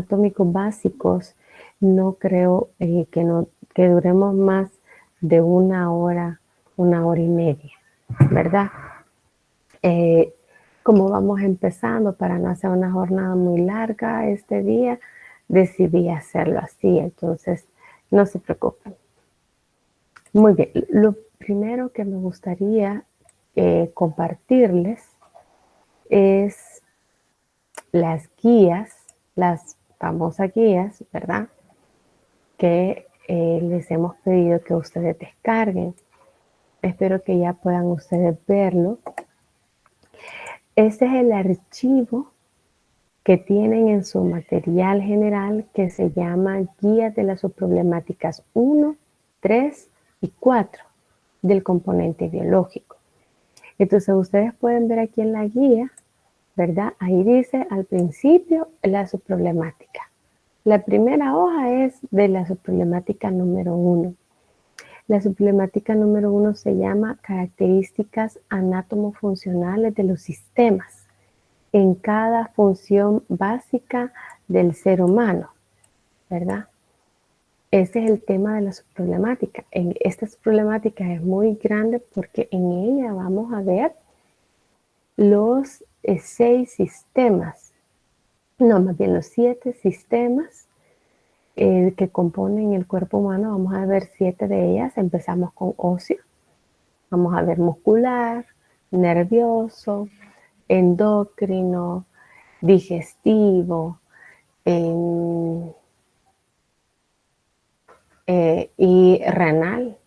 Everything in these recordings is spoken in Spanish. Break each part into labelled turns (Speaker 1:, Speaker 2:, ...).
Speaker 1: anatómicos básicos, no creo que duremos más de una hora y media, ¿verdad? Como vamos empezando, para no hacer una jornada muy larga este día, decidí hacerlo así, entonces no se preocupen. Muy bien, lo primero que me gustaría compartirles es las guías, las famosas guías, ¿verdad? Que les hemos pedido que ustedes descarguen. Espero que ya puedan ustedes verlo. Este es el archivo que tienen en su material general que se llama Guía de las Subproblemáticas 1, 3 y 4 del componente biológico. Entonces ustedes pueden ver aquí en la guía, ¿verdad? Ahí dice al principio la subproblemática. La primera hoja es de la subproblemática número 1. La subproblemática número 1 se llama Características anátomo-funcionales de los sistemas en cada función básica del ser humano, ¿verdad? Ese es el tema de la subproblemática. Esta subproblemática es muy grande porque en ella vamos a ver los 6 sistemas, no, más bien los 7 sistemas que componen el cuerpo humano. Vamos a ver 7 de ellas. Empezamos con óseo, vamos a ver muscular, nervioso, endocrino, digestivo y renal,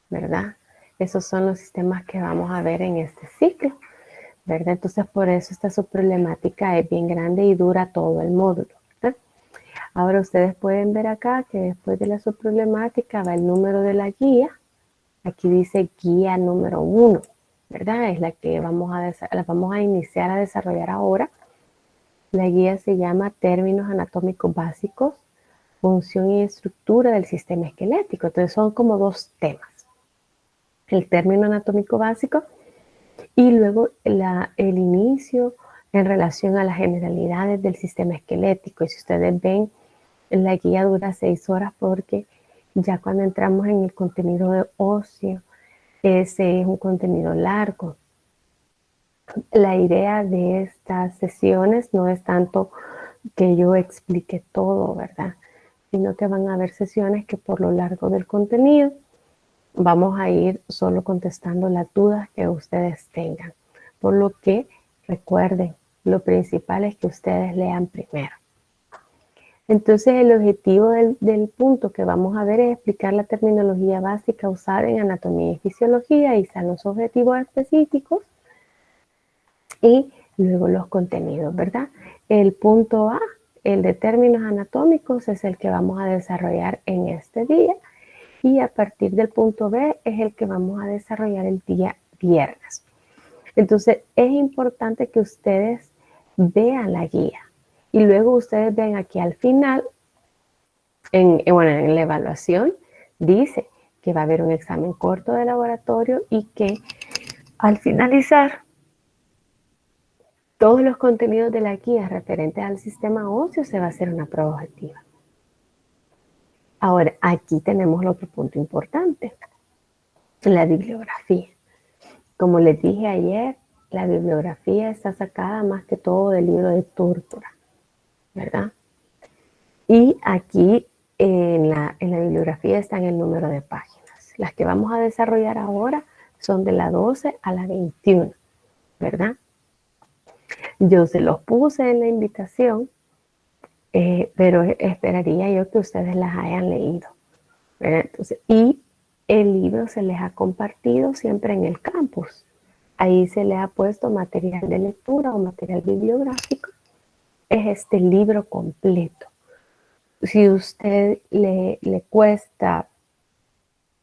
Speaker 1: ¿verdad? Esos son los sistemas que vamos a ver en este ciclo, ¿verdad? Entonces, por eso esta subproblemática es bien grande y dura todo el módulo, ¿verdad? Ahora ustedes pueden ver acá que después de la subproblemática va el número de la guía. Aquí dice guía número 1, ¿verdad? Es la que vamos a iniciar a desarrollar ahora. La guía se llama Términos Anatómicos Básicos, Función y Estructura del Sistema Esquelético. Entonces son como 2 temas. El término anatómico básico y luego el inicio en relación a las generalidades del sistema esquelético. Y si ustedes ven, la guía dura 6 horas porque ya cuando entramos en el contenido de óseo, ese es un contenido largo. La idea de estas sesiones no es tanto que yo explique todo, ¿verdad? Sino que van a haber sesiones que por lo largo del contenido vamos a ir solo contestando las dudas que ustedes tengan. Por lo que recuerden, lo principal es que ustedes lean primero. Entonces el objetivo del punto que vamos a ver es explicar la terminología básica usada en anatomía y fisiología y son los objetivos específicos y luego los contenidos, ¿verdad? El punto A, el de términos anatómicos, es el que vamos a desarrollar en este día y a partir del punto B es el que vamos a desarrollar el día viernes. Entonces es importante que ustedes vean la guía y luego ustedes ven aquí al final, en la evaluación, dice que va a haber un examen corto de laboratorio y que al finalizar todos los contenidos de la guía referentes al sistema óseo se va a hacer una prueba objetiva. Ahora, aquí tenemos el otro punto importante, la bibliografía. Como les dije ayer, la bibliografía está sacada más que todo del libro de Tórtora, ¿verdad? Y aquí en la bibliografía está en el número de páginas. Las que vamos a desarrollar ahora son de la 12 a la 21, ¿verdad? Yo se los puse en la invitación, pero esperaría yo que ustedes las hayan leído, ¿verdad? Entonces, y el libro se les ha compartido siempre en el campus. Ahí se le ha puesto material de lectura o material bibliográfico. Es este libro completo. Si usted le cuesta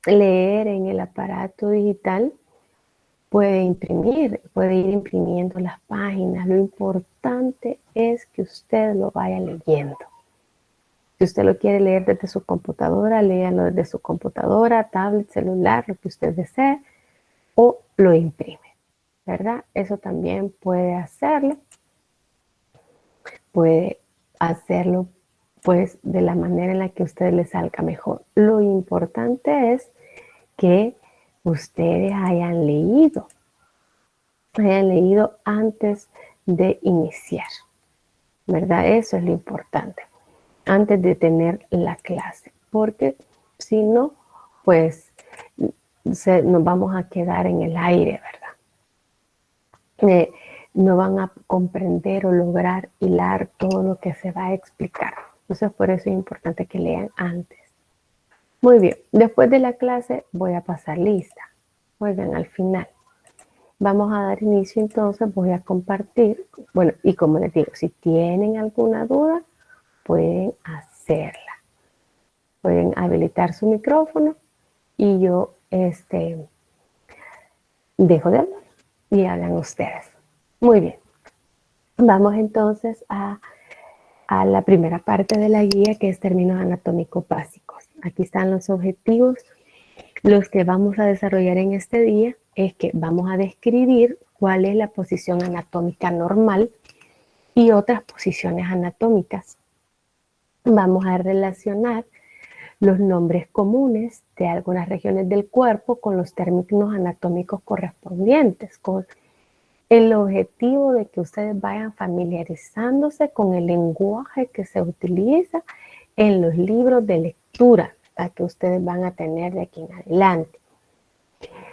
Speaker 1: leer en el aparato digital, puede imprimir, puede ir imprimiendo las páginas. Lo importante es que usted lo vaya leyendo. Si usted lo quiere leer desde su computadora, léalo desde su computadora, tablet, celular, lo que usted desee, o lo imprime, ¿verdad? Eso también puede hacerlo pues de la manera en la que a ustedes les salga mejor. Lo importante es que ustedes hayan leído antes de iniciar, ¿verdad? Eso es lo importante, antes de tener la clase, porque si no, pues nos vamos a quedar en el aire, ¿verdad? No van a comprender o lograr hilar todo lo que se va a explicar. Entonces, por eso es importante que lean antes. Muy bien, después de la clase voy a pasar lista. Oigan, al final vamos a dar inicio, entonces voy a compartir. Bueno, y como les digo, si tienen alguna duda, pueden hacerla. Pueden habilitar su micrófono y yo dejo de hablar y hablan ustedes. Muy bien. Vamos entonces a la primera parte de la guía, que es términos anatómicos básicos. Aquí están los objetivos. Los que vamos a desarrollar en este día es que vamos a describir cuál es la posición anatómica normal y otras posiciones anatómicas. Vamos a relacionar los nombres comunes de algunas regiones del cuerpo con los términos anatómicos correspondientes, con el objetivo de que ustedes vayan familiarizándose con el lenguaje que se utiliza en los libros de lectura que ustedes van a tener de aquí en adelante.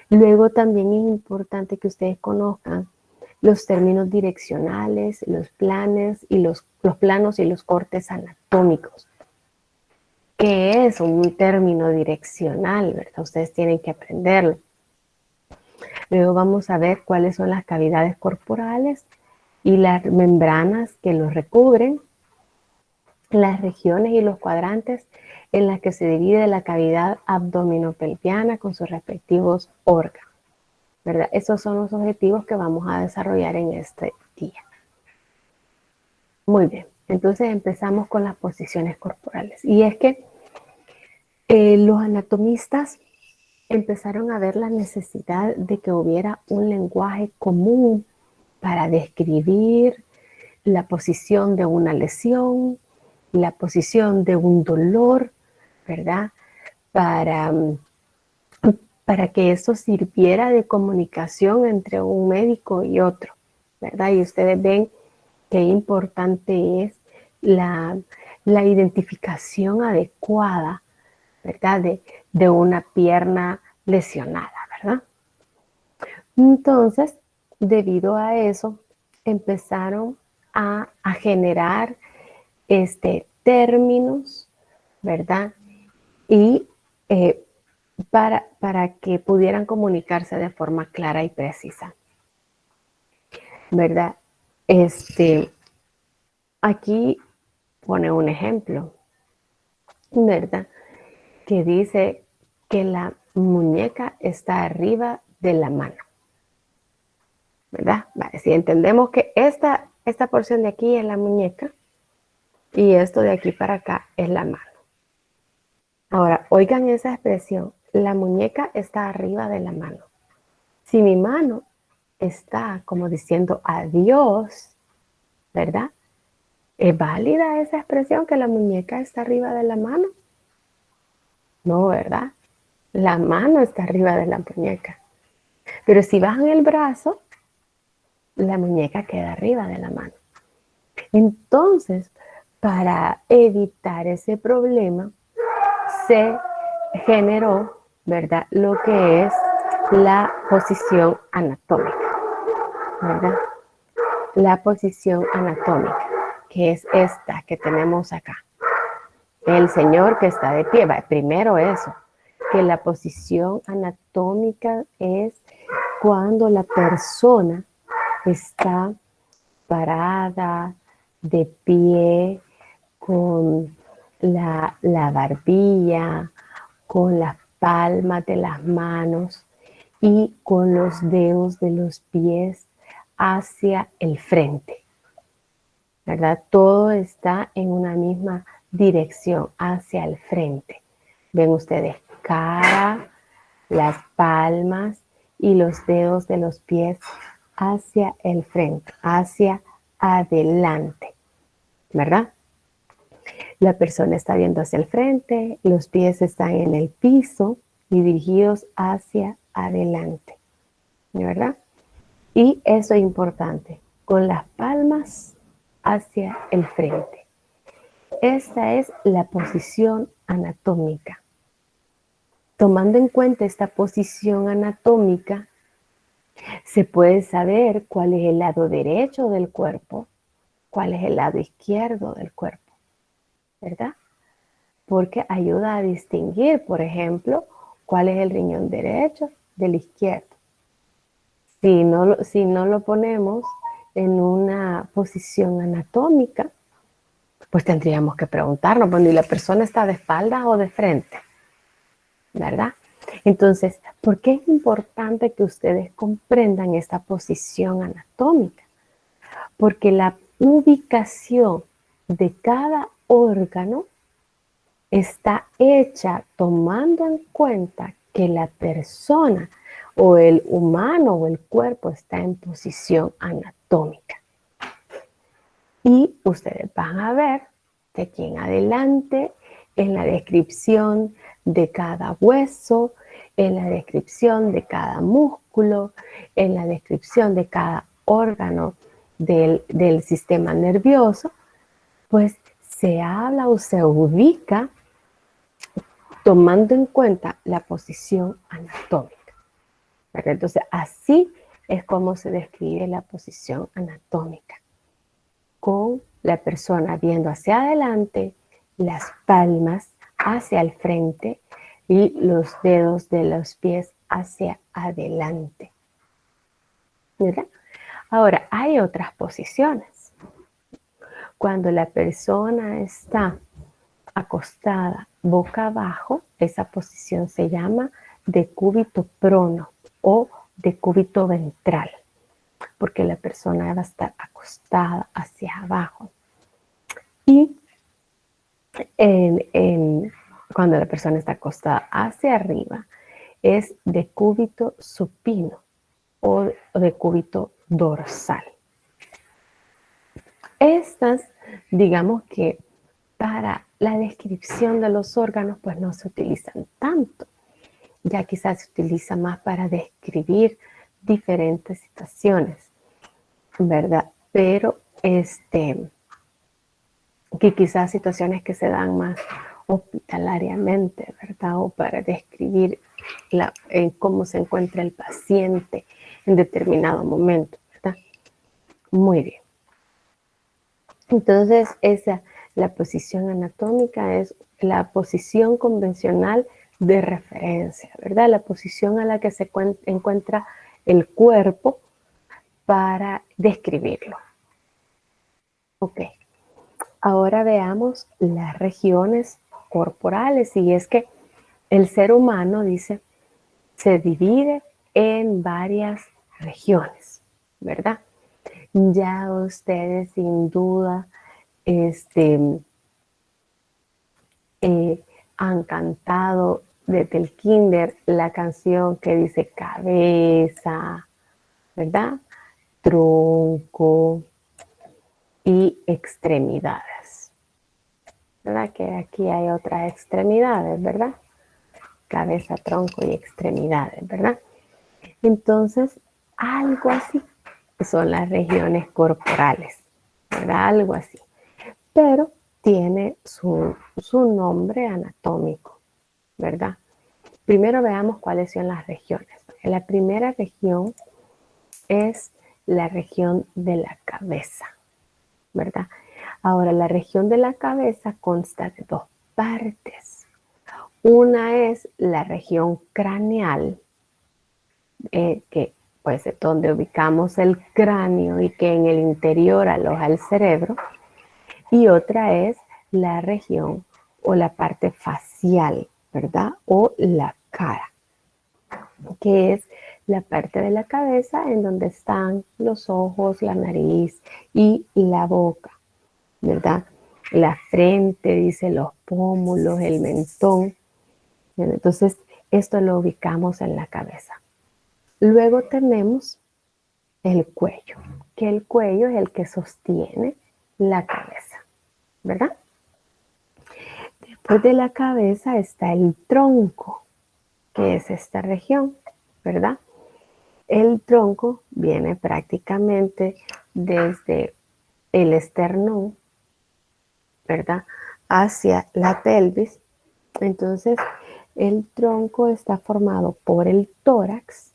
Speaker 1: Luego también es importante que ustedes conozcan los términos direccionales, los planos y los cortes anatómicos. ¿Qué es un término direccional, verdad? Ustedes tienen que aprenderlo. Luego vamos a ver cuáles son las cavidades corporales y las membranas que los recubren, las regiones y los cuadrantes en las que se divide la cavidad abdominopelviana con sus respectivos órganos, ¿verdad? Esos son los objetivos que vamos a desarrollar en este día. Muy bien, entonces empezamos con las posiciones corporales. Y es que los anatomistas empezaron a ver la necesidad de que hubiera un lenguaje común para describir la posición de una lesión, la posición de un dolor, ¿verdad? Para que eso sirviera de comunicación entre un médico y otro, ¿verdad? Y ustedes ven qué importante es la identificación adecuada, ¿verdad? De una pierna lesionada, ¿verdad? Entonces, debido a eso, empezaron a generar términos, ¿verdad? Y para que pudieran comunicarse de forma clara y precisa, ¿verdad? Aquí pone un ejemplo, ¿verdad? Que dice que la muñeca está arriba de la mano, ¿verdad? Vale, si entendemos que esta porción de aquí es la muñeca y esto de aquí para acá es la mano. Ahora, oigan esa expresión, la muñeca está arriba de la mano. Si mi mano está como diciendo adiós, ¿verdad? ¿Es válida esa expresión que la muñeca está arriba de la mano? No, ¿verdad? La mano está arriba de la muñeca. Pero si bajan el brazo, la muñeca queda arriba de la mano. Entonces, para evitar ese problema, se generó, ¿verdad? Lo que es la posición anatómica, ¿verdad? La posición anatómica, que es esta que tenemos acá. El señor que está de pie, primero eso, que la posición anatómica es cuando la persona está parada, de pie, con la barbilla, con las palmas de las manos y con los dedos de los pies hacia el frente, ¿verdad? Todo está en una misma dirección, hacia el frente. Ven ustedes, cara, las palmas y los dedos de los pies hacia el frente, hacia adelante, ¿verdad? La persona está viendo hacia el frente, los pies están en el piso y dirigidos hacia adelante, ¿verdad? Y eso es importante, con las palmas hacia el frente. Esta es la posición anatómica. Tomando en cuenta esta posición anatómica, se puede saber cuál es el lado derecho del cuerpo, cuál es el lado izquierdo del cuerpo, ¿verdad? Porque ayuda a distinguir, por ejemplo, cuál es el riñón derecho del izquierdo. Si no lo ponemos en una posición anatómica, pues tendríamos que preguntarnos, bueno, ¿y la persona está de espalda o de frente? ¿Verdad? Entonces, ¿por qué es importante que ustedes comprendan esta posición anatómica? Porque la ubicación de cada órgano está hecha tomando en cuenta que la persona o el humano o el cuerpo está en posición anatómica. Y ustedes van a ver de aquí en adelante en la descripción de cada hueso, en la descripción de cada músculo, en la descripción de cada órgano del sistema nervioso, pues se habla o se ubica tomando en cuenta la posición anatómica, ¿verdad? Entonces, así es como se describe la posición anatómica, con la persona viendo hacia adelante, las palmas hacia el frente y los dedos de los pies hacia adelante, ¿verdad? Ahora, hay otras posiciones. Cuando la persona está acostada boca abajo, esa posición se llama decúbito prono o decúbito ventral, porque la persona va a estar acostada hacia abajo. Y cuando la persona está acostada hacia arriba, es decúbito supino o decúbito dorsal. Estas, digamos que para la descripción de los órganos, pues no se utilizan tanto. Ya quizás se utiliza más para describir diferentes situaciones, ¿verdad? Pero que quizás situaciones que se dan más hospitalariamente, ¿verdad? O para describir cómo se encuentra el paciente en determinado momento, ¿verdad? Muy bien. Entonces, la posición anatómica es la posición convencional de referencia, ¿verdad? La posición a la que se encuentra el cuerpo para describirlo. Ok. Ahora veamos las regiones corporales, y es que el ser humano, dice, se divide en varias regiones, ¿verdad? Ya ustedes sin duda han cantado desde el kinder la canción que dice cabeza, ¿verdad? Tronco y extremidades, ¿verdad? Que aquí hay otras extremidades, ¿verdad? Cabeza, tronco y extremidades, ¿verdad? Entonces, algo así son las regiones corporales, ¿verdad? Algo así. Pero tiene su nombre anatómico, ¿verdad? Primero veamos cuáles son las regiones. La primera región es la región de la cabeza, ¿verdad? Ahora, la región de la cabeza consta de dos partes. Una es la región craneal, que pues es donde ubicamos el cráneo y que en el interior aloja el cerebro. Y otra es la región o la parte facial, ¿verdad? O la cara, que es la parte de la cabeza en donde están los ojos, la nariz y la boca, ¿verdad? La frente, dice los pómulos, el mentón. Entonces, esto lo ubicamos en la cabeza. Luego tenemos el cuello, que el cuello es el que sostiene la cabeza, ¿verdad? Después de la cabeza está el tronco, que es esta región, ¿verdad? El tronco viene prácticamente desde el esternón, ¿verdad? Hacia la pelvis. Entonces, el tronco está formado por el tórax,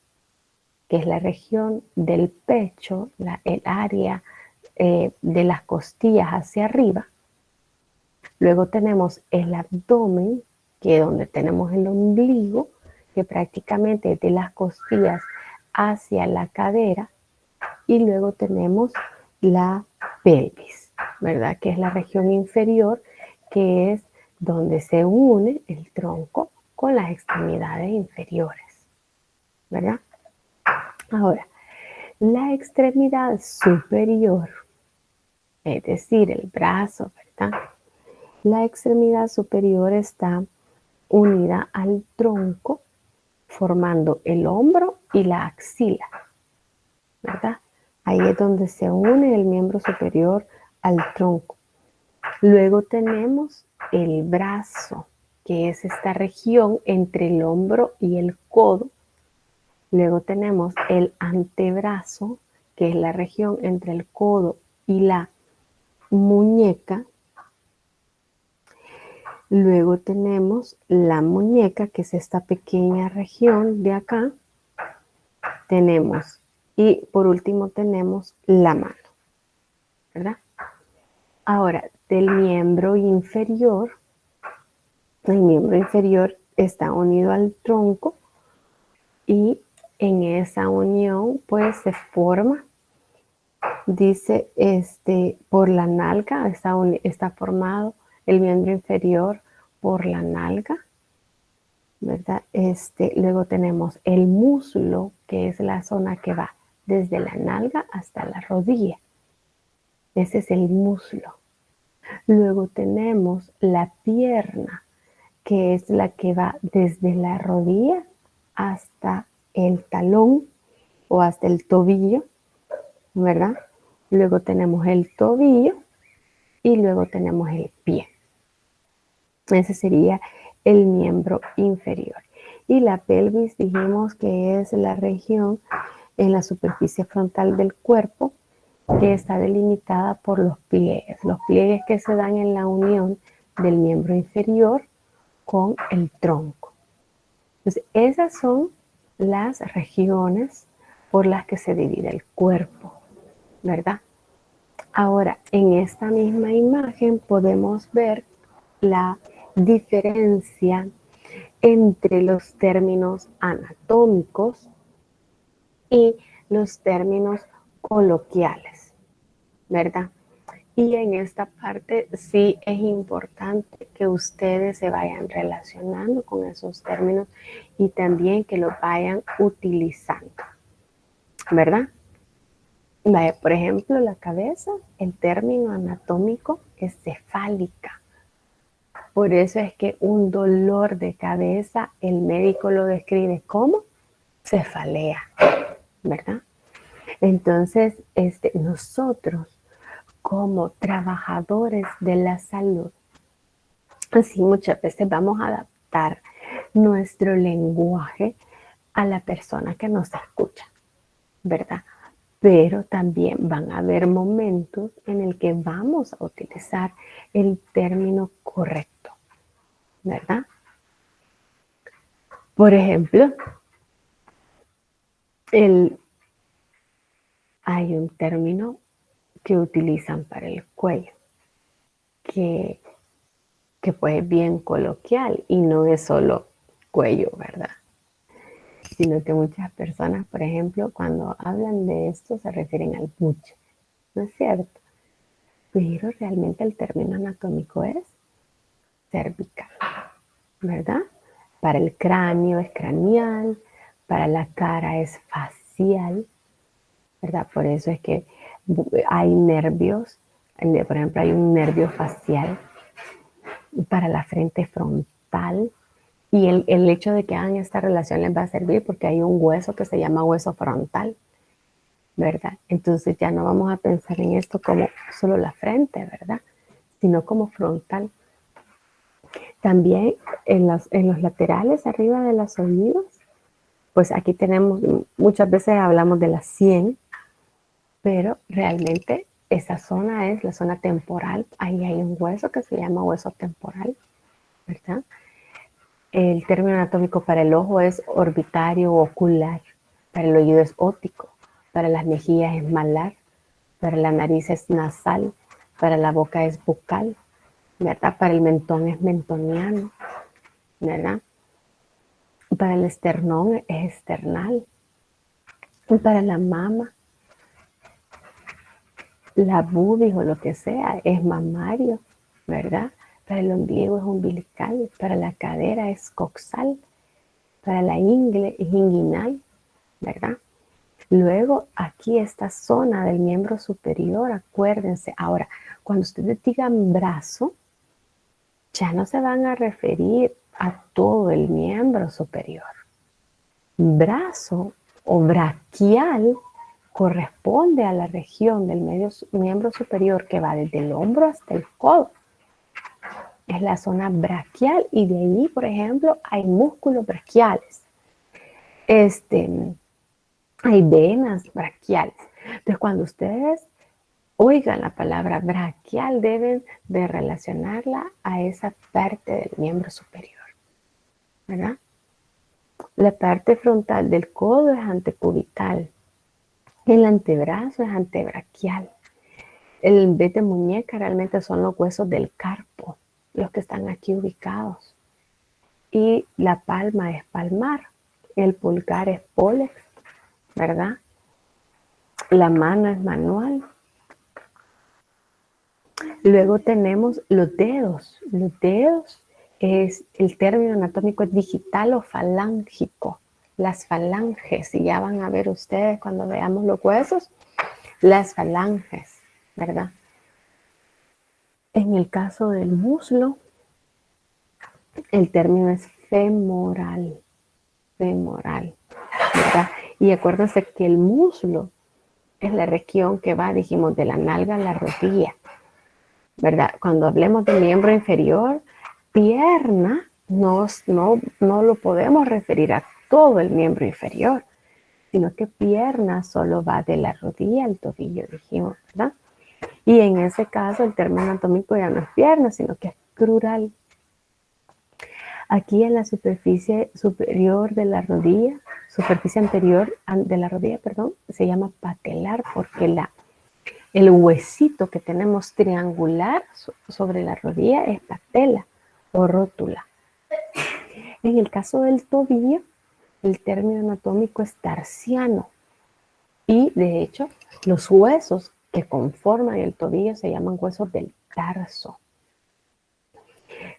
Speaker 1: que es la región del pecho, el área de las costillas hacia arriba. Luego tenemos el abdomen, que es donde tenemos el ombligo, que prácticamente es de las costillas hacia la cadera. Y luego tenemos la pelvis, ¿verdad? Que es la región inferior, que es donde se une el tronco con las extremidades inferiores, ¿verdad? Ahora, la extremidad superior, es decir, el brazo, ¿verdad? La extremidad superior está unida al tronco, formando el hombro y la axila, ¿verdad? Ahí es donde se une el miembro superior al tronco. Luego tenemos el brazo, que es esta región entre el hombro y el codo. Luego tenemos el antebrazo, que es la región entre el codo y la muñeca. Luego tenemos la muñeca, que es esta pequeña región de acá. Tenemos, y por último tenemos la mano, ¿verdad? Ahora, del miembro inferior, el miembro inferior está unido al tronco y en esa unión pues se forma, dice, por la nalga, está formado el miembro inferior por la nalga, ¿verdad? Luego tenemos el muslo, que es la zona que va desde la nalga hasta la rodilla. Ese es el muslo. Luego tenemos la pierna, que es la que va desde la rodilla hasta el talón o hasta el tobillo, ¿verdad? Luego tenemos el tobillo y luego tenemos el pie. Ese sería el miembro inferior. Y la pelvis dijimos que es la región en la superficie frontal del cuerpo que está delimitada por los pliegues que se dan en la unión del miembro inferior con el tronco. Entonces, esas son las regiones por las que se divide el cuerpo, ¿verdad? Ahora, en esta misma imagen podemos ver la diferencia entre los términos anatómicos y los términos coloquiales, ¿verdad? Y en esta parte sí es importante que ustedes se vayan relacionando con esos términos y también que los vayan utilizando, ¿verdad? Vaya, por ejemplo, la cabeza, el término anatómico es cefálica. Por eso es que un dolor de cabeza, el médico lo describe como cefalea, ¿verdad? Entonces, nosotros como trabajadores de la salud, así muchas veces vamos a adaptar nuestro lenguaje a la persona que nos escucha, ¿verdad? Pero también van a haber momentos en el que vamos a utilizar el término correcto, ¿verdad? Por ejemplo, hay un término que utilizan para el cuello, que pues es bien coloquial y no es solo cuello, ¿verdad? Sino que muchas personas, por ejemplo, cuando hablan de esto se refieren al buche, ¿no es cierto? Pero realmente el término anatómico es cervical, ¿verdad? Para el cráneo es craneal, para la cara es facial, ¿verdad? Por eso es que hay nervios, por ejemplo, hay un nervio facial para la frente frontal. Y el hecho de que hagan esta relación les va a servir porque hay un hueso que se llama hueso frontal, ¿verdad? Entonces ya no vamos a pensar en esto como solo la frente, ¿verdad? Sino como frontal. También en los laterales, arriba de los oídos, pues aquí tenemos, muchas veces hablamos de la sien, pero realmente esa zona es la zona temporal. Ahí hay un hueso que se llama hueso temporal, ¿verdad? El término anatómico para el ojo es orbitario o ocular, para el oído es óptico, para las mejillas es malar, para la nariz es nasal, para la boca es bucal, ¿verdad? Para el mentón es mentoniano, ¿verdad? Para el esternón es esternal, y para la mama, la bubis o lo que sea es mamario, ¿verdad? Para el ombligo es umbilical, para la cadera es coxal, para la ingle es inguinal, ¿verdad? Luego, aquí esta zona del miembro superior, acuérdense. Ahora, cuando ustedes digan brazo, ya no se van a referir a todo el miembro superior. Brazo o braquial corresponde a la región del miembro superior que va desde el hombro hasta el codo. Es la zona braquial y de ahí, por ejemplo, hay músculos braquiales. Hay venas braquiales. Entonces, cuando ustedes oigan la palabra braquial, deben de relacionarla a esa parte del miembro superior, ¿verdad? La parte frontal del codo es antecubital. El antebrazo es antebraquial. El vez de muñeca realmente son los huesos del carpo, los que están aquí ubicados. Y la palma es palmar. El pulgar es pólex, ¿verdad? La mano es manual. Luego tenemos los dedos. Los dedos es el término anatómico es digital o falángico. Las falanges, y ya van a ver ustedes cuando veamos los huesos, las falanges, ¿verdad? En el caso del muslo, el término es femoral, femoral, ¿verdad? Y acuérdense que el muslo es la región que va, dijimos, de la nalga a la rodilla, ¿verdad? Cuando hablemos del miembro inferior, pierna, no lo podemos referir a todo el miembro inferior, sino que pierna solo va de la rodilla al tobillo, dijimos, ¿verdad? Y en ese caso el término anatómico ya no es pierna, sino que es crural. Aquí en la superficie superior de la rodilla, superficie anterior de la rodilla, perdón, se llama patelar porque el huesito que tenemos triangular sobre la rodilla es patela o rótula. En el caso del tobillo, el término anatómico es tarsiano. Y de hecho, los huesos que conforman el tobillo se llaman huesos del tarso.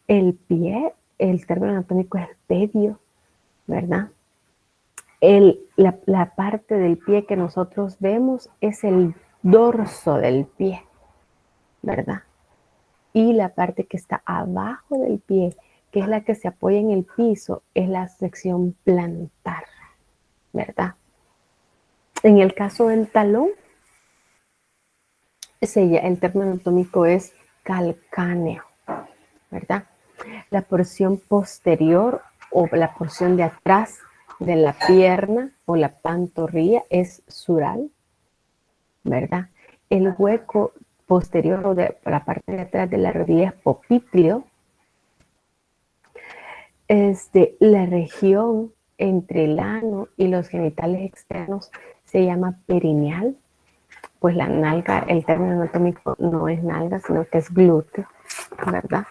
Speaker 1: El pie, el término anatómico es pedio, ¿verdad? La parte del pie que nosotros vemos es el dorso del pie, ¿verdad? Y la parte que está abajo del pie, que es la que se apoya en el piso, es la sección plantar, ¿verdad? En el caso del talón, el término anatómico es calcáneo, ¿verdad? La porción posterior o la porción de atrás de la pierna o la pantorrilla es sural, ¿verdad? El hueco posterior o de la parte de atrás de la rodilla es popliteo. La región entre el ano y los genitales externos se llama perineal, pues la nalga, el término anatómico no es nalga, sino que es glúteo, ¿verdad?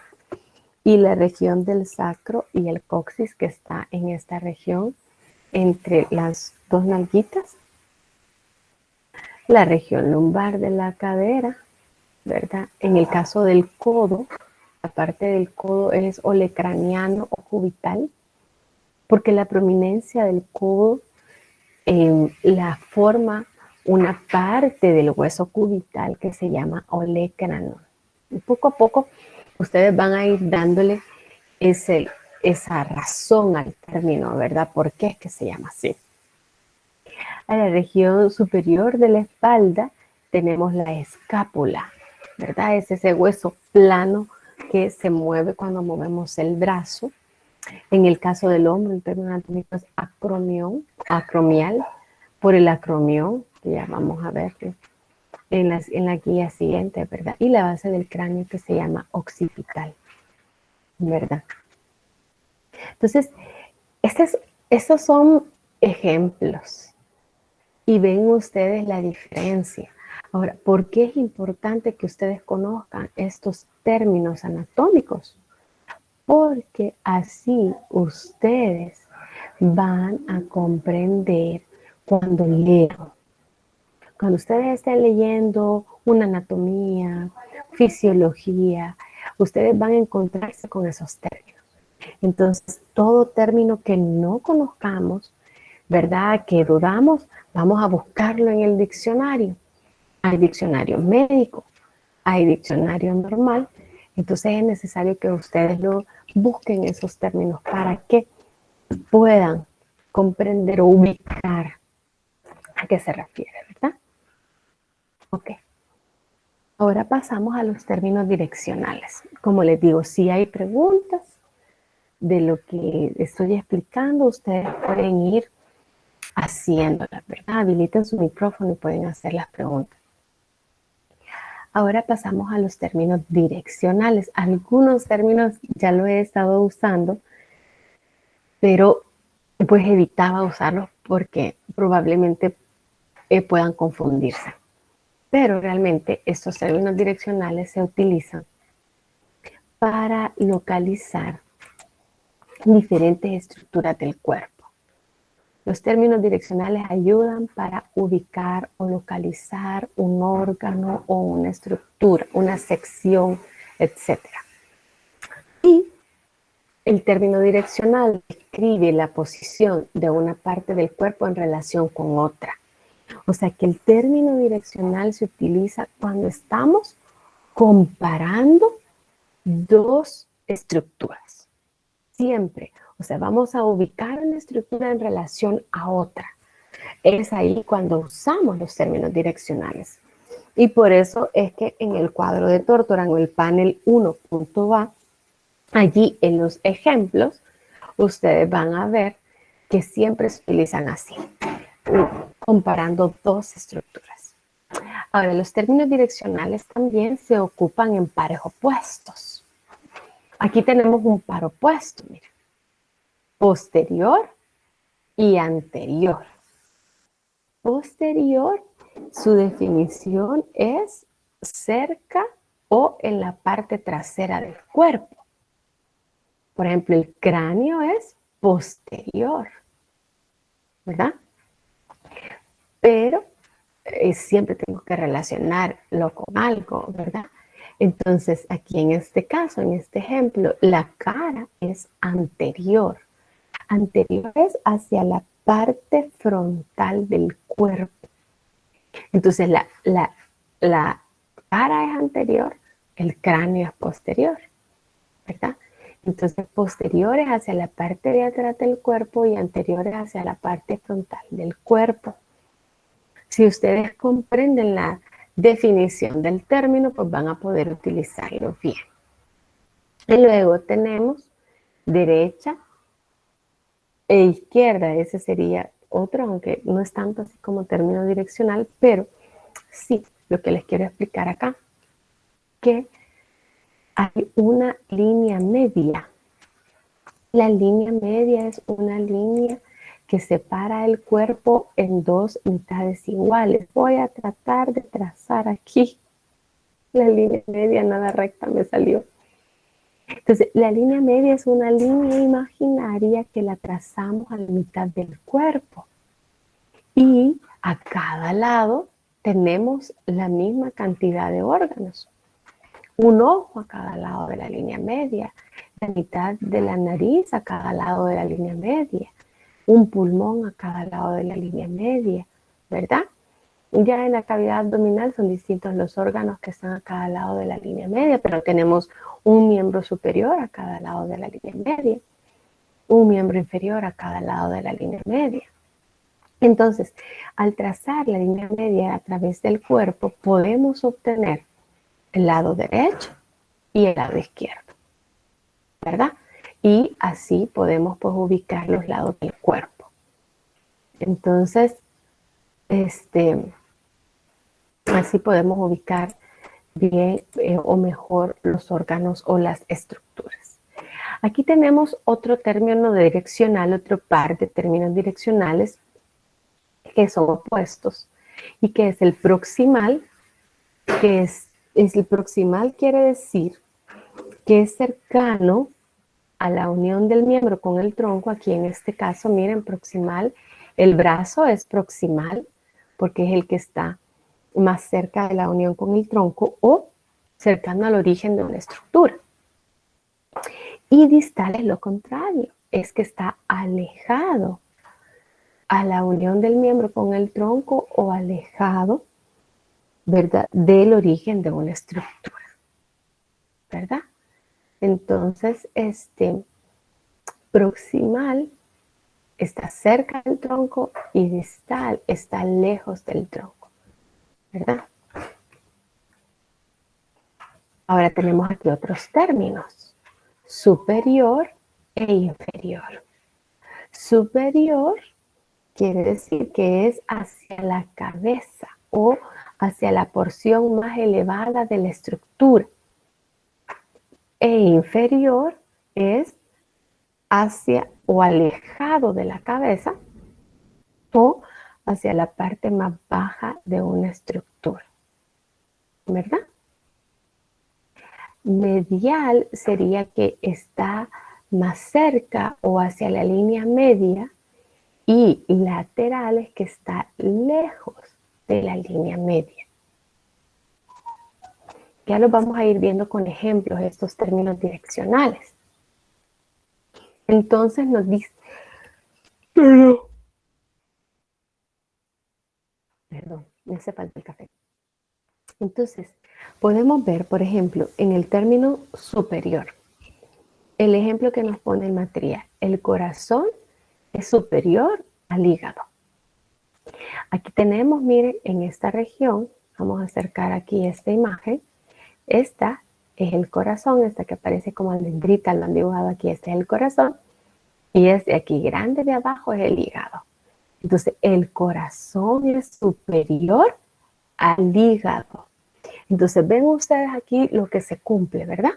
Speaker 1: Y la región del sacro y el coxis que está en esta región entre las dos nalguitas, la región lumbar de la cadera, ¿verdad? En el caso del codo, la parte del codo es olecraniano o cubital, porque la prominencia del codo la forma una parte del hueso cubital que se llama olecrano. Y poco a poco ustedes van a ir dándole esa razón al término, ¿verdad? ¿Por qué es que se llama así? A la región superior de la espalda tenemos la escápula, ¿verdad? Es ese hueso plano que se mueve cuando movemos el brazo. En el caso del hombro, el término anatómico es acromial, por el acromión, que ya vamos a ver en la guía siguiente, ¿verdad? Y la base del cráneo que se llama occipital, ¿verdad? Entonces, estos son ejemplos y ven ustedes la diferencia. Ahora, ¿por qué es importante que ustedes conozcan estos términos anatómicos? Porque así ustedes van a comprender cuando lean. Cuando ustedes estén leyendo una anatomía, fisiología, ustedes van a encontrarse con esos términos. Entonces, todo término que no conozcamos, ¿verdad? Que dudamos, vamos a buscarlo en el diccionario. Hay diccionario médico, hay diccionario normal. Entonces es necesario que ustedes lo busquen esos términos para que puedan comprender o ubicar a qué se refiere, ¿verdad? Ok. Ahora pasamos a los términos direccionales. Como les digo, si hay preguntas de lo que estoy explicando, ustedes pueden ir haciéndolas, ¿verdad? Habiliten su micrófono y pueden hacer las preguntas. Ahora pasamos a los términos direccionales. Algunos términos ya lo he estado usando, pero pues evitaba usarlos porque probablemente puedan confundirse. Pero realmente estos términos direccionales se utilizan para localizar diferentes estructuras del cuerpo. Los términos direccionales ayudan para ubicar o localizar un órgano o una estructura, una sección, etc. Y el término direccional describe la posición de una parte del cuerpo en relación con otra. O sea que el término direccional se utiliza cuando estamos comparando dos estructuras. Siempre. O sea, vamos a ubicar una estructura en relación a otra. Es ahí cuando usamos los términos direccionales. Y por eso es que en el cuadro de Tortoran o el panel 1.A, allí en los ejemplos, ustedes van a ver que siempre se utilizan así, comparando dos estructuras. Ahora, los términos direccionales también se ocupan en pares opuestos. Aquí tenemos un par opuesto, mira, posterior y anterior. Posterior, su definición es cerca o en la parte trasera del cuerpo. Por ejemplo, el cráneo es posterior, ¿verdad? Pero siempre tengo que relacionarlo con algo, ¿verdad? Entonces, aquí en este caso, en este ejemplo, la cara es anterior. Anterior es hacia la parte frontal del cuerpo. Entonces, la cara es anterior, el cráneo es posterior, ¿verdad? Entonces, posteriores hacia la parte de atrás del cuerpo y anteriores hacia la parte frontal del cuerpo. Si ustedes comprenden la definición del término, pues van a poder utilizarlo bien. Y luego tenemos derecha e izquierda. Ese sería otro, aunque no es tanto así como término direccional, pero sí, lo que les quiero explicar acá, que hay una línea media. La línea media es una línea que separa el cuerpo en dos mitades iguales. Voy a tratar de trazar aquí la línea media, nada recta me salió. Entonces, la línea media es una línea imaginaria que la trazamos a la mitad del cuerpo. Y a cada lado tenemos la misma cantidad de órganos. Un ojo a cada lado de la línea media, la mitad de la nariz a cada lado de la línea media, un pulmón a cada lado de la línea media, ¿verdad? Ya en la cavidad abdominal son distintos los órganos que están a cada lado de la línea media, pero tenemos un miembro superior a cada lado de la línea media, un miembro inferior a cada lado de la línea media. Entonces, al trazar la línea media a través del cuerpo, podemos obtener el lado derecho y el lado izquierdo, ¿verdad? Y así podemos pues ubicar los lados del cuerpo. Entonces, así podemos ubicar bien o mejor los órganos o las estructuras. Aquí tenemos otro término direccional, otro par de términos direccionales que son opuestos y que es el proximal, que es el proximal quiere decir que es cercano a la unión del miembro con el tronco. Aquí en este caso, miren, proximal, el brazo es proximal porque es el que está más cerca de la unión con el tronco o cercano al origen de una estructura. Y distal es lo contrario, es que está alejado a la unión del miembro con el tronco o alejado, ¿verdad?, del origen de una estructura, ¿verdad? Entonces, proximal está cerca del tronco y distal está lejos del tronco, ¿verdad? Ahora tenemos aquí otros términos, superior e inferior. Superior quiere decir que es hacia la cabeza o hacia la porción más elevada de la estructura. E inferior es hacia o alejado de la cabeza o hacia la parte más baja de una estructura, ¿verdad? Medial sería que está más cerca o hacia la línea media, y lateral es que está lejos de la línea media. Ya los vamos a ir viendo con ejemplos estos términos direccionales. Entonces nos dice, perdón, me hace falta el café. Entonces, podemos ver, por ejemplo, en el término superior, el ejemplo que nos pone el material, el corazón es superior al hígado. Aquí tenemos, miren, en esta región, vamos a acercar aquí esta imagen, esta es el corazón, esta que aparece como almendrita, lo han dibujado aquí, este es el corazón, y este aquí grande de abajo es el hígado. Entonces, el corazón es superior al hígado. Entonces, ven ustedes aquí lo que se cumple, ¿verdad?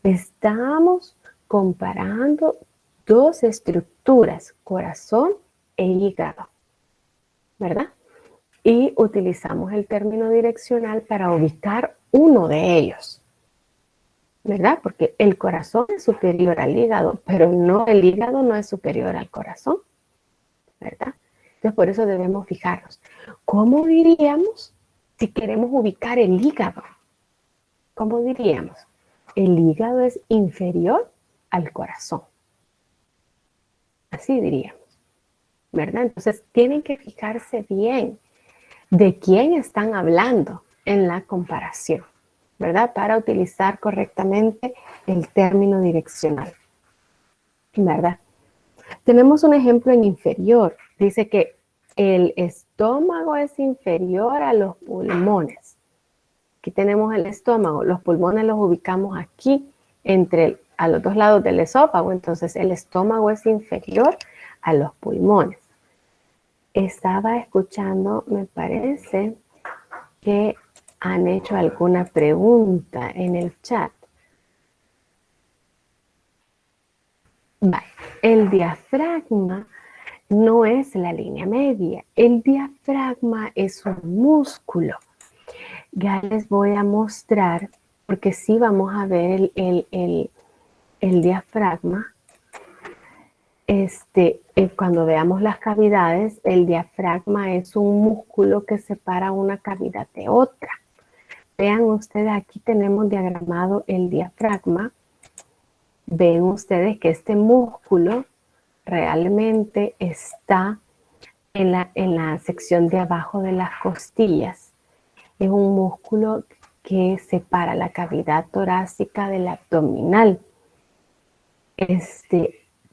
Speaker 1: Estamos comparando dos estructuras, corazón e hígado, ¿verdad? Y utilizamos el término direccional para ubicar uno de ellos, ¿verdad? Porque el corazón es superior al hígado, pero no, el hígado no es superior al corazón, ¿verdad? Entonces, por eso debemos fijarnos. ¿Cómo diríamos si queremos ubicar el hígado? ¿Cómo diríamos? El hígado es inferior al corazón. Así diríamos, ¿verdad? Entonces, tienen que fijarse bien de quién están hablando en la comparación, ¿verdad? Para utilizar correctamente el término direccional, ¿verdad? Tenemos un ejemplo en inferior. Dice que el estómago es inferior a los pulmones. Aquí tenemos el estómago. Los pulmones los ubicamos aquí, a los dos lados del esófago. Entonces, el estómago es inferior a los pulmones. Estaba escuchando, me parece que han hecho alguna pregunta en el chat. Vale. El diafragma no es la línea media. El diafragma es un músculo. Ya les voy a mostrar, porque sí vamos a ver el diafragma. Cuando veamos las cavidades, el diafragma es un músculo que separa una cavidad de otra. Vean ustedes, aquí tenemos diagramado el diafragma. Ven ustedes que este músculo realmente está en la sección de abajo de las costillas. Es un músculo que separa la cavidad torácica del abdominal.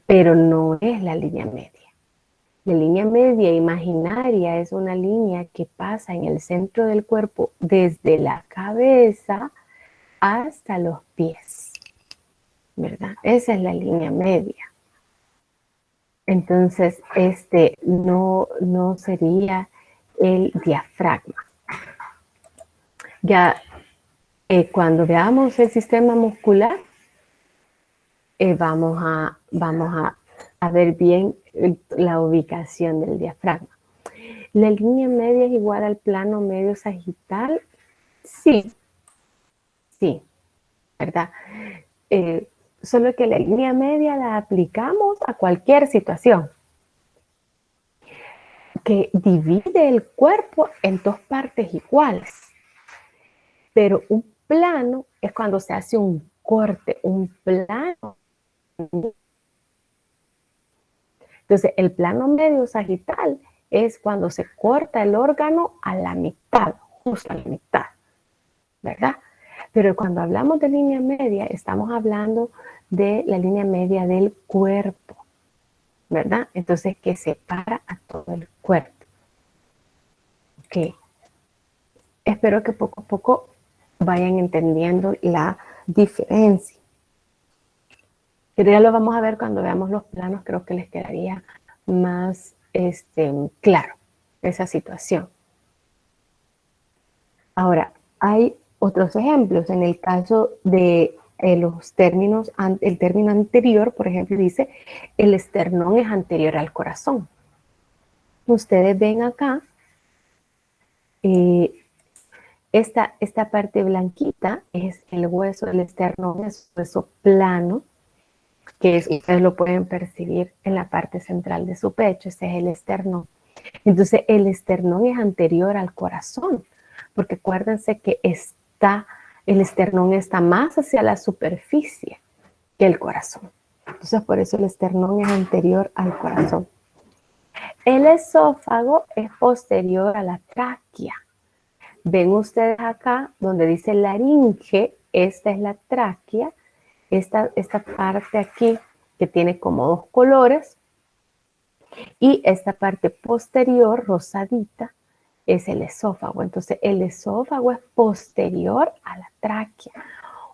Speaker 1: Pero no es la línea media. La línea media imaginaria es una línea que pasa en el centro del cuerpo desde la cabeza hasta los pies, ¿verdad? Esa es la línea media. Entonces, no sería el diafragma. Ya cuando veamos el sistema muscular, vamos a ver bien la ubicación del diafragma. ¿La línea media es igual al plano medio sagital? Sí, sí, ¿verdad? Solo que la línea media la aplicamos a cualquier situación que divide el cuerpo en dos partes iguales. Pero un plano es cuando se hace un corte, un plano. Entonces, el plano medio sagital es cuando se corta el órgano a la mitad, justo a la mitad, ¿verdad? Pero cuando hablamos de línea media, estamos hablando de la línea media del cuerpo, ¿verdad? Entonces, que separa a todo el cuerpo. Ok. Espero que poco a poco vayan entendiendo la diferencia. Pero ya lo vamos a ver cuando veamos los planos, creo que les quedaría más claro esa situación. Ahora, hay otros ejemplos. En el caso de los términos, el término anterior, por ejemplo, dice, el esternón es anterior al corazón. Ustedes ven acá, esta parte blanquita es el hueso del esternón, es un hueso plano, que ustedes lo pueden percibir en la parte central de su pecho, ese es el esternón. Entonces, el esternón es anterior al corazón, porque acuérdense que el esternón está más hacia la superficie que el corazón. Entonces, por eso el esternón es anterior al corazón. El esófago es posterior a la tráquea. Ven ustedes acá donde dice laringe, esta es la tráquea, esta parte aquí que tiene como dos colores, y esta parte posterior, rosadita, es el esófago. Entonces, el esófago es posterior a la tráquea,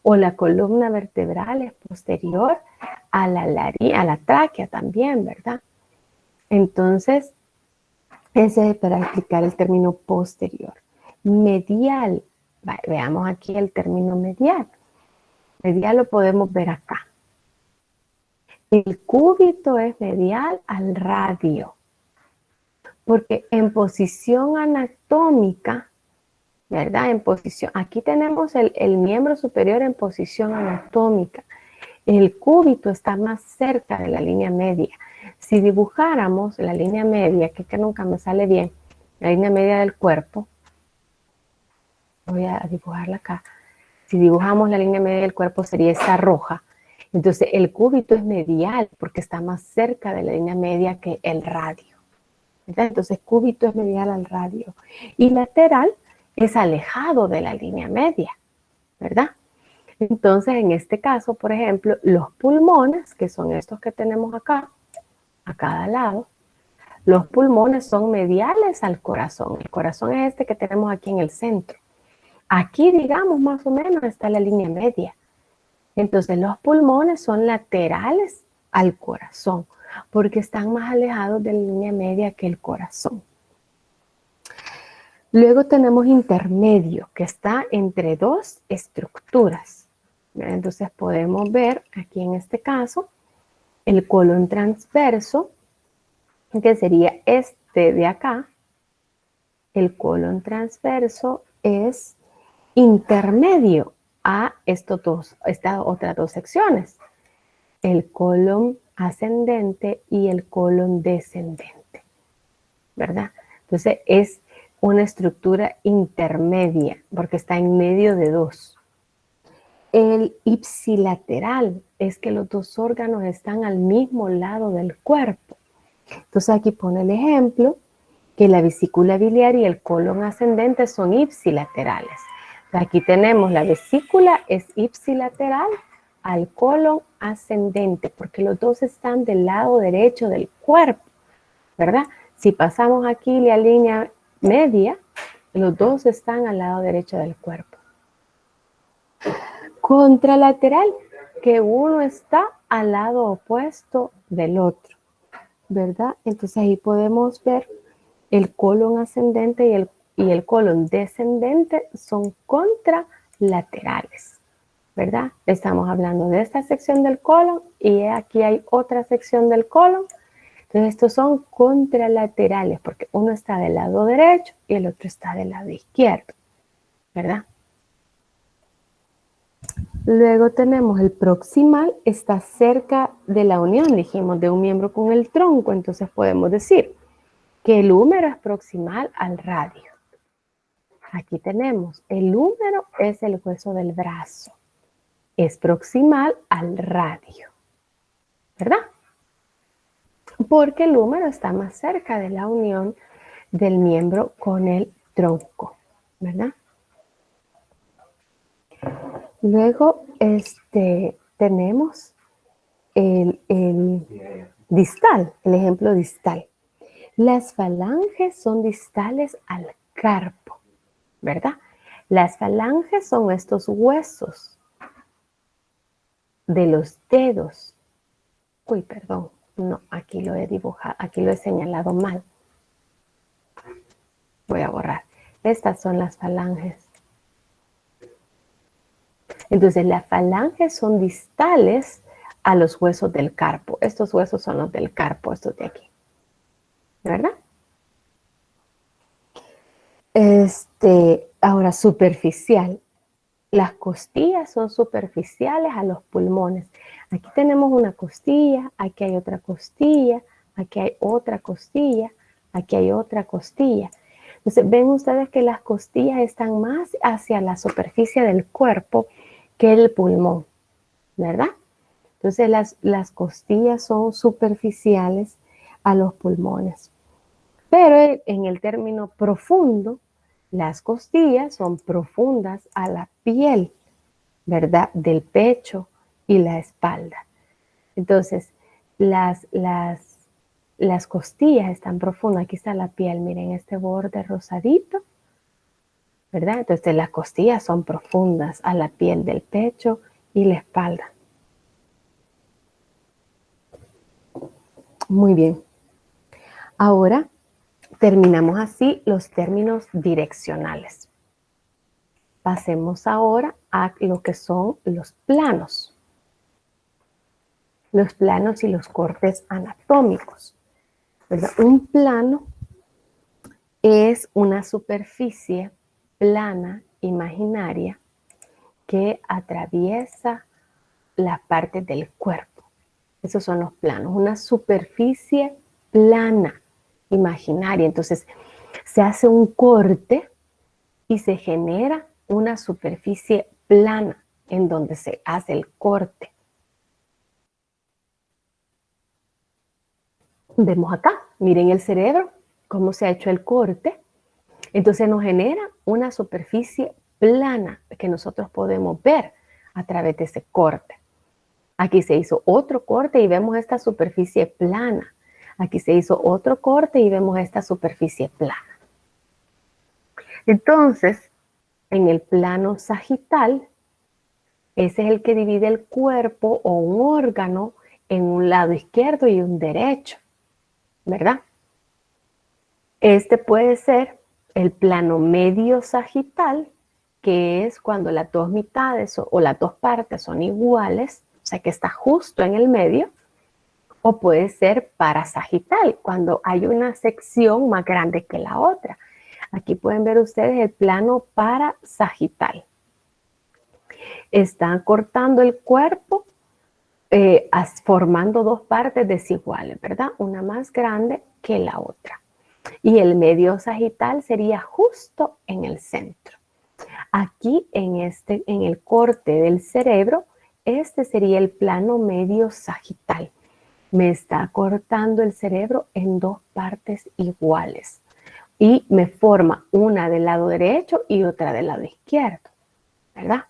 Speaker 1: o la columna vertebral es posterior a la tráquea también, ¿verdad? Entonces, ese es para explicar el término posterior. Medial, veamos aquí el término medial. Medial lo podemos ver acá. El cúbito es medial al radio, porque en posición anatómica, ¿verdad? En posición, aquí tenemos el miembro superior en posición anatómica. El cúbito está más cerca de la línea media. Si dibujáramos la línea media, que nunca me sale bien, la línea media del cuerpo, voy a dibujarla acá. Si dibujamos la línea media del cuerpo sería esta roja. Entonces el cúbito es medial porque está más cerca de la línea media que el radio, ¿verdad? Entonces cúbito es medial al radio. Y lateral es alejado de la línea media, ¿verdad? Entonces, en este caso, por ejemplo, los pulmones, que son estos que tenemos acá, a cada lado, los pulmones son mediales al corazón. El corazón es este que tenemos aquí en el centro. Aquí, digamos, más o menos está la línea media. Entonces, los pulmones son laterales al corazón, porque están más alejados de la línea media que el corazón. Luego tenemos intermedio, que está entre dos estructuras. Entonces podemos ver aquí en este caso el colon transverso, que sería este de acá. El colon transverso es intermedio a estas otras dos secciones, el colon ascendente y el colon descendente, ¿verdad? Entonces es una estructura intermedia porque está en medio de dos. El ipsilateral es que los dos órganos están al mismo lado del cuerpo. Entonces aquí pone el ejemplo que la vesícula biliar y el colon ascendente son ipsilaterales. Aquí tenemos la vesícula es ipsilateral al colon ascendente porque los dos están del lado derecho del cuerpo, ¿verdad? Si pasamos aquí la línea media, los dos están al lado derecho del cuerpo. contralateral, que uno está al lado opuesto del otro, ¿verdad? Entonces ahí podemos ver el colon ascendente y el colon descendente son contralaterales, ¿verdad? Estamos hablando de esta sección del colon y aquí hay otra sección del colon. Entonces estos son contralaterales porque uno está del lado derecho y el otro está del lado izquierdo, ¿verdad? Luego tenemos el proximal, está cerca de la unión, dijimos, de un miembro con el tronco. Entonces podemos decir que el húmero es proximal al radio. Aquí tenemos, el húmero es el hueso del brazo. Es proximal al radio, ¿verdad? Porque el húmero está más cerca de la unión del miembro con el tronco, ¿verdad? Luego tenemos el distal, el ejemplo distal. Las falanges son distales al carpo, ¿verdad? Las falanges son estos huesos de los dedos. Uy, perdón, no, aquí lo he dibujado, aquí lo he señalado mal. Voy a borrar. Estas son las falanges. Entonces, las falanges son distales a los huesos del carpo. Estos huesos son los del carpo, estos de aquí. ¿Verdad? Ahora, superficial. Las costillas son superficiales a los pulmones. Aquí tenemos una costilla, aquí hay otra costilla, aquí hay otra costilla, aquí hay otra costilla. Entonces, ven ustedes que las costillas están más hacia la superficie del cuerpo que el pulmón, ¿verdad? Entonces, las costillas son superficiales a los pulmones. Pero en el término profundo, las costillas son profundas a la piel, ¿verdad? Del pecho y la espalda. Entonces, las costillas están profundas. Aquí está la piel, miren este borde rosadito, ¿verdad? Entonces, las costillas son profundas a la piel del pecho y la espalda. Muy bien. Ahora terminamos así los términos direccionales. Pasemos ahora a lo que son los planos. Los planos y los cortes anatómicos, ¿verdad? Un plano es una superficie plana imaginaria que atraviesa las partes del cuerpo. Esos son los planos, una superficie plana imaginaria. Entonces, se hace un corte y se genera una superficie plana en donde se hace el corte. Vemos acá, miren el cerebro, cómo se ha hecho el corte. Entonces nos genera una superficie plana que nosotros podemos ver a través de ese corte. Aquí se hizo otro corte y vemos esta superficie plana. Aquí se hizo otro corte y vemos esta superficie plana. Entonces, en el plano sagital, ese es el que divide el cuerpo o un órgano en un lado izquierdo y un derecho, ¿verdad? Este puede ser el plano medio sagital, que es cuando las dos mitades o las dos partes son iguales, o sea que está justo en el medio, o puede ser parasagital, cuando hay una sección más grande que la otra. Aquí pueden ver ustedes el plano parasagital. Están cortando el cuerpo formando dos partes desiguales, ¿verdad? Una más grande que la otra. Y el medio sagital sería justo en el centro. Aquí en el corte del cerebro, este sería el plano medio sagital. Me está cortando el cerebro en dos partes iguales y me forma una del lado derecho y otra del lado izquierdo, ¿verdad?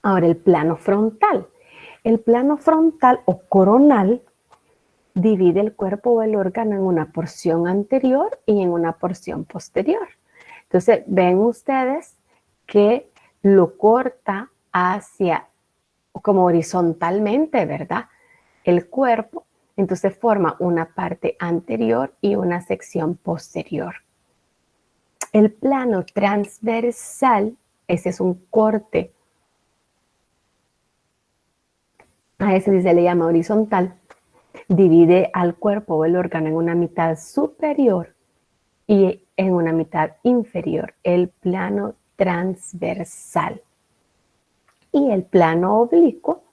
Speaker 1: Ahora el plano frontal. El plano frontal o coronal divide el cuerpo o el órgano en una porción anterior y en una porción posterior. Entonces, ven ustedes que lo corta hacia, como horizontalmente, ¿verdad? El cuerpo, entonces forma una parte anterior y una sección posterior. El plano transversal, ese es un corte, a ese sí se le llama horizontal, divide al cuerpo o el órgano en una mitad superior y en una mitad inferior, el plano transversal. Y el plano oblicuo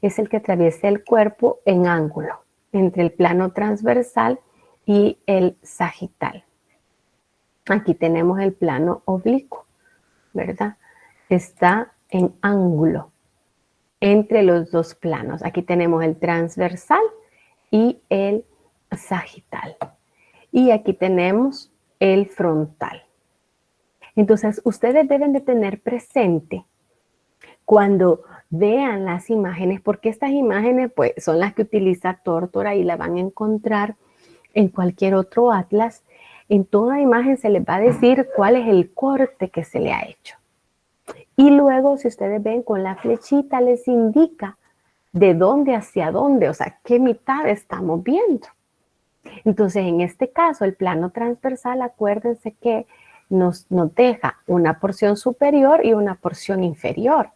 Speaker 1: es el que atraviesa el cuerpo en ángulo entre el plano transversal y el sagital. Aquí tenemos el plano oblicuo, ¿verdad? Está en ángulo entre los dos planos. Aquí tenemos el transversal y el sagital. Y aquí tenemos el frontal. Entonces, ustedes deben de tener presente cuando vean las imágenes, porque estas imágenes pues, son las que utiliza Tórtora y la van a encontrar en cualquier otro atlas. En toda imagen se les va a decir cuál es el corte que se le ha hecho. Y luego, si ustedes ven con la flechita, les indica de dónde hacia dónde, o sea, qué mitad estamos viendo. Entonces, en este caso, el plano transversal, acuérdense que nos deja una porción superior y una porción inferior.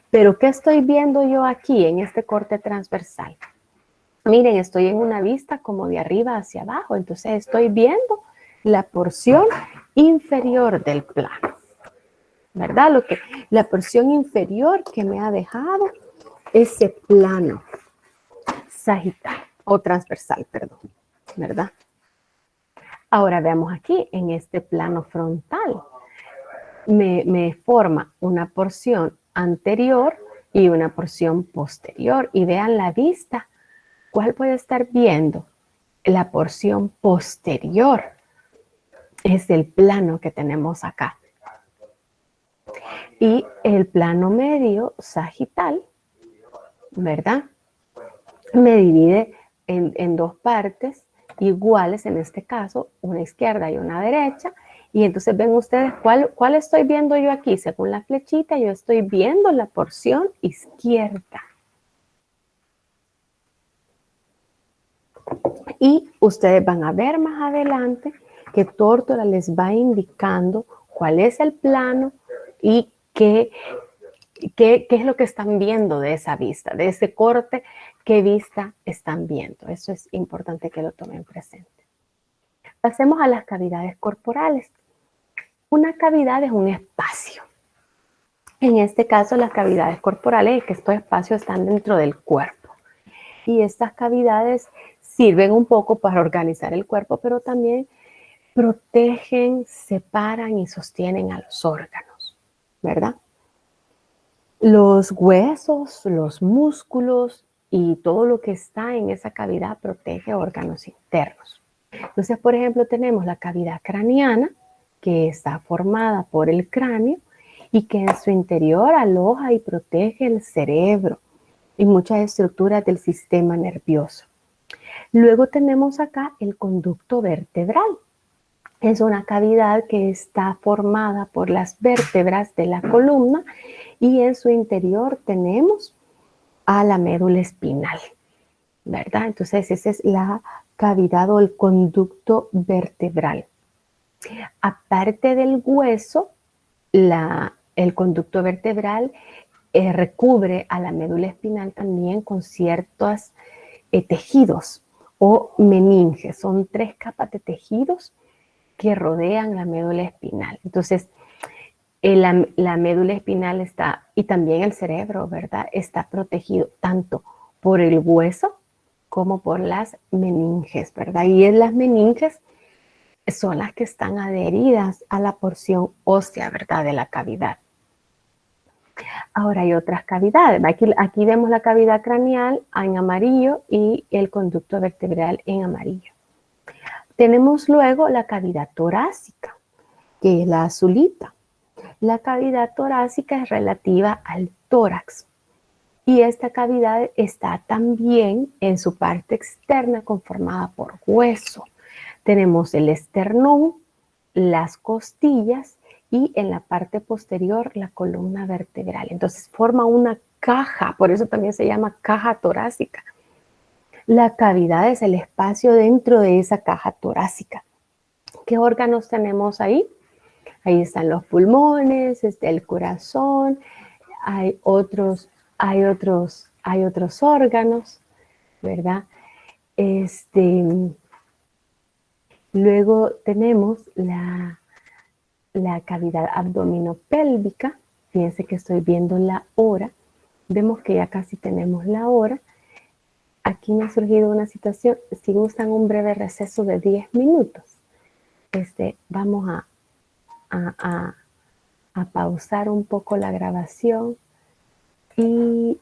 Speaker 1: Pero, ¿qué estoy viendo yo aquí en este corte transversal? Miren, estoy en una vista como de arriba hacia abajo, entonces estoy viendo la porción inferior del plano, ¿verdad? La porción inferior que me ha dejado ese plano sagital o transversal, perdón, ¿verdad? Ahora veamos aquí, en este plano frontal, me forma una porción anterior y una porción posterior. Y vean la vista, ¿cuál puede estar viendo? La porción posterior es el plano que tenemos acá. Y el plano medio sagital, ¿verdad? Me divide en dos partes iguales, en este caso, una izquierda y una derecha. Y entonces ven ustedes cuál estoy viendo yo aquí. Según la flechita, yo estoy viendo la porción izquierda. Y ustedes van a ver más adelante que Tórtora les va indicando cuál es el plano y qué es lo que están viendo de esa vista, de ese corte, qué vista están viendo. Eso es importante que lo tomen presente. Pasemos a las cavidades corporales. Una cavidad es un espacio. En este caso, las cavidades corporales es que estos espacios están dentro del cuerpo. Y estas cavidades sirven un poco para organizar el cuerpo, pero también protegen, separan y sostienen a los órganos, ¿verdad? Los huesos, los músculos y todo lo que está en esa cavidad protege órganos internos. Entonces, por ejemplo, tenemos la cavidad craneana, que está formada por el cráneo y que en su interior aloja y protege el cerebro y muchas estructuras del sistema nervioso. Luego tenemos acá el conducto vertebral. Es una cavidad que está formada por las vértebras de la columna y en su interior tenemos a la médula espinal, ¿verdad? Entonces esa es la cavidad o el conducto vertebral. Aparte del hueso, el conducto vertebral recubre a la médula espinal también con ciertos tejidos o meninges. Son 3 capas de tejidos que rodean la médula espinal. Entonces, la médula espinal está, y también el cerebro, ¿verdad? Está protegido tanto por el hueso como por las meninges, ¿verdad? Y en las meninges son las que están adheridas a la porción ósea, ¿verdad? De la cavidad. Ahora hay otras cavidades. Aquí vemos la cavidad craneal en amarillo y el conducto vertebral en amarillo. Tenemos luego la cavidad torácica, que es la azulita. La cavidad torácica es relativa al tórax y esta cavidad está también en su parte externa conformada por hueso. Tenemos el esternón, las costillas y en la parte posterior la columna vertebral. Entonces forma una caja, por eso también se llama caja torácica. La cavidad es el espacio dentro de esa caja torácica. ¿Qué órganos tenemos ahí? Ahí están los pulmones, el corazón, hay otros órganos, ¿verdad? Luego tenemos la cavidad abdominopélvica. Fíjense que estoy viendo la hora. Vemos que ya casi tenemos la hora. Aquí me ha surgido una situación. Si gustan un breve receso de 10 minutos, vamos a pausar un poco la grabación y